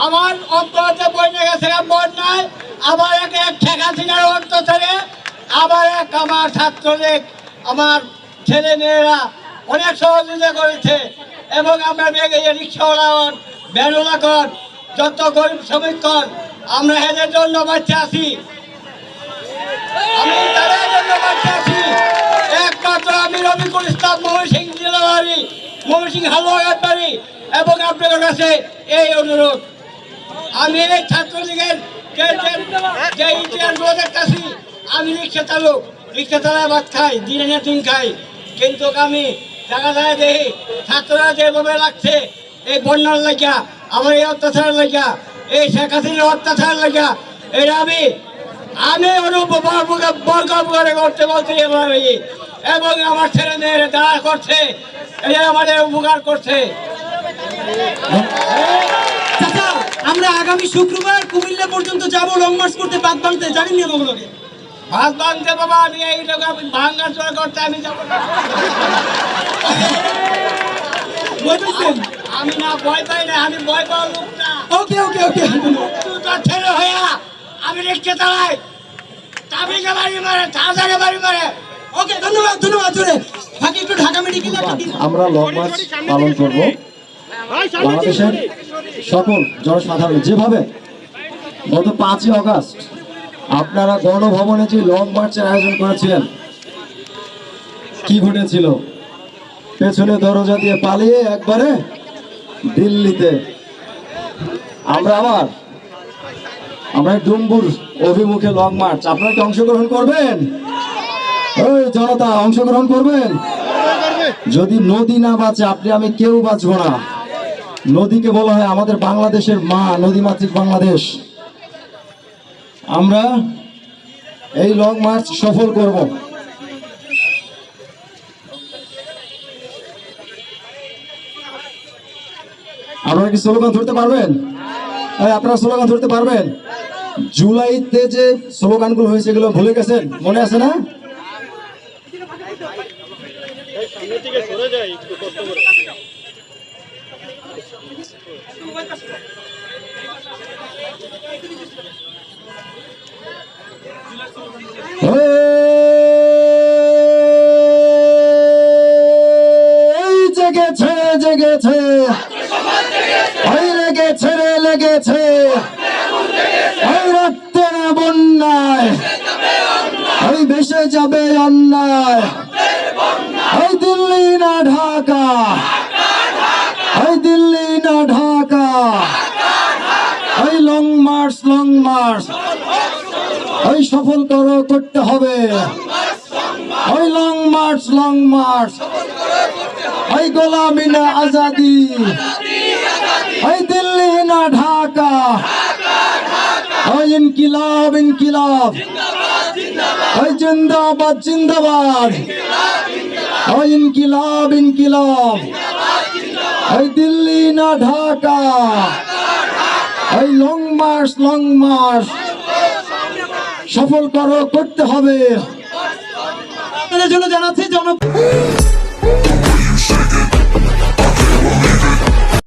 আমার অন্তরতে বইনে গেছে বন্যায়, আবার এক শেখ হাসিনার অত্যাচারে, আবার এক আমার ছাত্রলীগ, আমার ছেলে মেয়েরা অনেক সহযোগিতা করেছে। এবং আমরা রিক্সাওয়ালা ভ্যানওয়ালা কর, যত গরিব শ্রমিক কর, আমরা এদের জন্য বাচ্চা আছি, আমি তাদের জন্য বাচ্চা আছি। একমাত্র আমি রফিকুল ইসলাম ময়মনসিংহ জেলা বাড়ি, ময়মনসিংহ হালুয়াঘাট বাড়ি। এবং আপনাদের কাছে এই অনুরোধ, আমি এই ছাত্রলীগের যে ইতিহাসগুলো দেখতেছি, আমি রিক্সা চালক, রিক্সা চালায় ভাত খাই, দিনে না দিন খাই, কিন্তু আমি জায়গা জায়গায় দেখি ছাত্ররা যেভাবে লাগছে এই বন্যার লাগিয়া, আমার এই অত্যাচার লাগিয়া, এই শেখ হাসিনার অত্যাচার লাগিয়া, এটা আমি বর্গ করে করতে বলছি এবং আমার ছেলে মেয়েরা যারা করছে এটা আমাদের উপকার করছে। আমরা আগামী শুক্রবার কুমিল্লা পর্যন্ত যাবো লং মার্চ করতে, বাদ ভাঙতে। জানেন নিয়মগুলোকে? ভাত ভাঙতে বাবা, আমি এই ভাঙ্গা চোরা করতে আমি যাবো না। আমি না ভয় পাই না, আমি ভয় পাওয়ার লোক না। ওকে ওকে ওকে, ছেলে হইয়া আমি রিক্সা চালাই, তাবিকে বাড়ি মারে, চার্জারে বাড়ি মারে। ওকে, ধন্যবাদ ধন্যবাদ। জোরে বাকি একটু ঢাকা মেডিকেল। আমরা লং মার্চ পালন করব বাংলাদেশের সকল জনসাধারণ, যেভাবে গত 5ই আগস্ট আপনারা গণভবনে যে লং মার্চের আয়োজন করেছিলেন, কি ঘটেছিল? পেছনে দরজা দিয়ে পালিয়ে একবারে দিল্লিতে। আমরা ডুম্বুর অভিমুখে লং মার্চ, আপনারা কি অংশগ্রহণ করবেন? ওই জনতা অংশগ্রহণ করবেন? যদি নদী না বাঁচে আপনি আমি কেউ বাঁচবো না। নদীকে বলা হয় আমাদের বাংলাদেশের মা, নদীমাতৃক বাংলাদেশ। আমরা এই লং মার্চ সফল করব। আপনারা কি স্লোগান ধরতে পারবেন? আপনারা স্লোগান ধরতে পারবেন? জুলাইতে যে স্লোগানগুলো হয়েছে এগুলো ভুলে গেছেন? মনে আছে না? জেগেছে জেগেছে, লেগেছে রে লেগেছে, রক্তের বন্যায় ভেসে যাবে অন্যায়। দিল্লি না ঢাকা, দিল্লি না Dhaka, long March long March সফল করতে হবে। লং মার্চ লং মার্চ, গোলামি না আজাদি, দিল্লি না ঢাকা, ইনকিলাব ইনকিলাব, জিন্দাবাদ জিন্দাবাদ, ইনকিলাব ইনকিলাব, দিল্লি না ঢাকা, লং মার্চ সফল করতে হবে। আপনাদের জন্য জানাচ্ছি